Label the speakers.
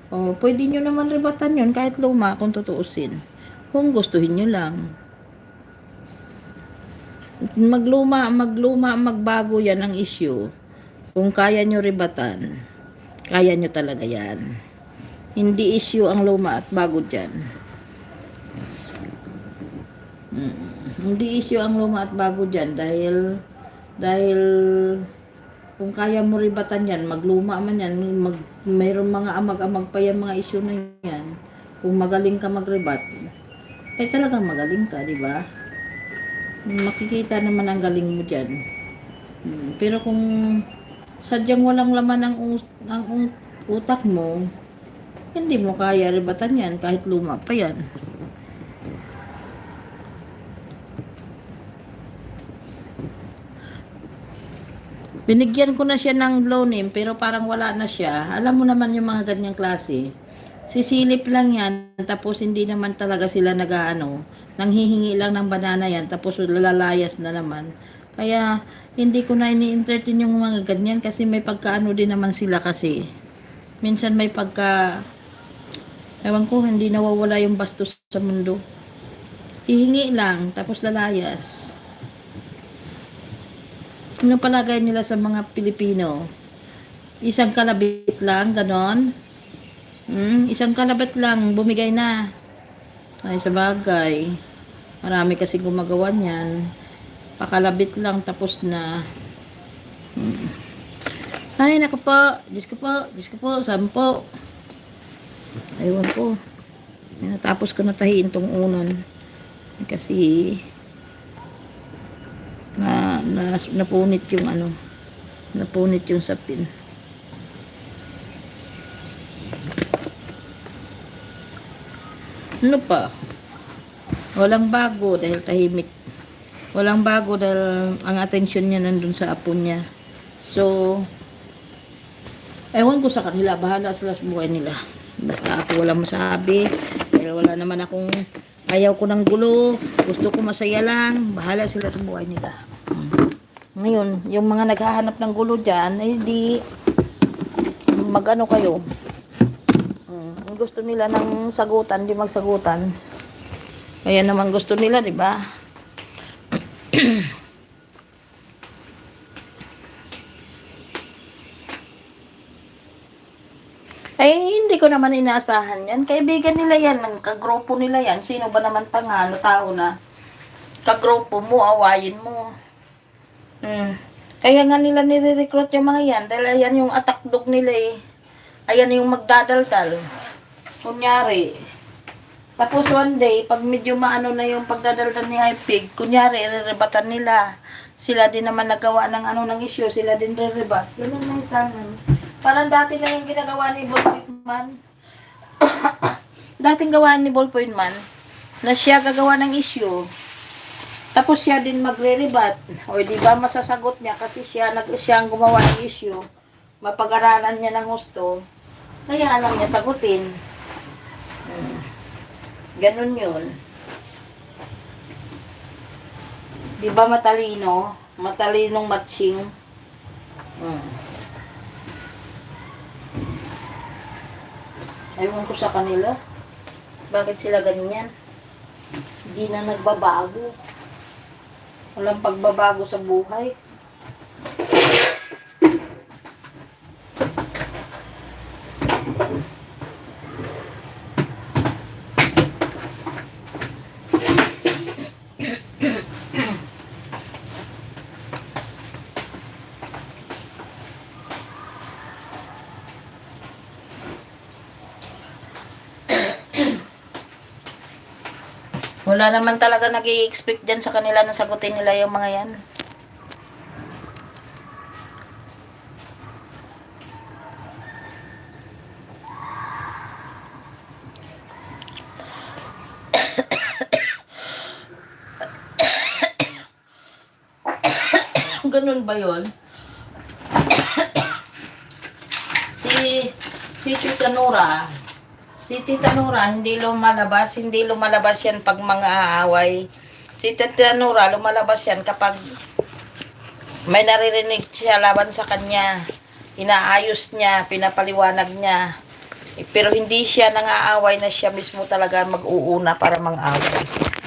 Speaker 1: O, pwede nyo naman ribatan yun kahit luma kung tutuusin. Kung gustuhin nyo lang. Magluma, magbago yan ang issue. Kung kaya nyo ribatan, kaya nyo talaga yan. Hindi issue ang luma at bago dyan. Hindi issue ang luma at bago dyan dahil kung kaya mo ribatan yan, magluma man yan, mayroong mga amag-amag pa yan mga issue na yan. Kung magaling ka magribat, talagang magaling ka, di ba? Makikita naman ang galing mo dyan. Pero kung sadyang walang laman ang utak mo, hindi mo kaya ribatan yan kahit luma pa yan. Binigyan ko na siya ng blow name pero parang wala na siya. Alam mo naman yung mga ganyang klase. Sisilip lang yan tapos hindi naman talaga sila nag-aano. Nanghihingi lang ng banana yan tapos lalayas na naman. Kaya hindi ko na ini-entertain yung mga ganyan kasi may pagkaano din naman sila kasi. Minsan may pagka ewan ko, hindi nawawala yung bastos sa mundo. Hihingi lang tapos lalayas. Ano palagay nila sa mga Pilipino? Isang kalabit lang, ganon. Isang kalabit lang, bumigay na. Ay, sa bagay. Marami kasi gumagawa niyan. Pakalabit lang, tapos na. Ay, naku po. Diyos ko po, sampo. Aywan ko. Natapos ko na tahiin tong unon. Kasi napunit yung napunit yung sapin. Ano pa? Walang bago dahil tahimik. Walang bago dahil ang atensyon niya nandun sa apo niya. So, ewan ko sa kanila, bahala sila sa buhay nila. Basta ako walang masabi. Pero wala naman akong, ayaw ko ng gulo. Gusto ko masaya lang. Bahala sila sa buhay nila. Ngayon, yung mga naghahanap ng gulo dyan, eh di, magano kayo. Ang gusto nila ng sagutan, di magsagutan. Kaya naman gusto nila, di ba? Ay, hindi ko naman inaasahan yan. Kaibigan nila yan, ng kagrupo nila yan. Sino ba naman tanga na tao na kagrupo mo, awayin mo. Kaya nga nila nire-recruit yung mga yan. Dahil ayan yung attack dog nila eh. Ayan yung magdadaldal. Kunyari. Tapos one day, pag medyo maano na yung pagdadaldal ni Hypig, kunyari, irerebatan nila. Sila din naman nagawa ng ng issue, sila din re-rebat. Ganun na isangan. Parang dati na yung ginagawa ni Ballpoint Man. Dating gawa ni Ballpoint Man, na siya gagawa ng issue. Tapos siya din magre-rebat. O di ba masasagot niya kasi siya ang gumawa ng issue. Mapag-aralan niya ng gusto. Kaya alam niya sagutin. Ganun yun. Di ba matalino? Matalinong matching. Ewan ko sa kanila. Bakit sila ganyan? Hindi na nagbabago. Walang pagbabago sa buhay. Wala naman talaga nag-i-expect dyan sa kanila na sagutin nila yung mga yan. Ganun ba yun? Si Tita Nora, hindi lumalabas yan pag mga aaway. Si Tita Nora, lumalabas yan kapag may naririnig siya laban sa kanya. Inaayos niya, pinapaliwanag niya. Pero hindi siya nang-aaway na siya mismo talaga mag-uuna para mang-away.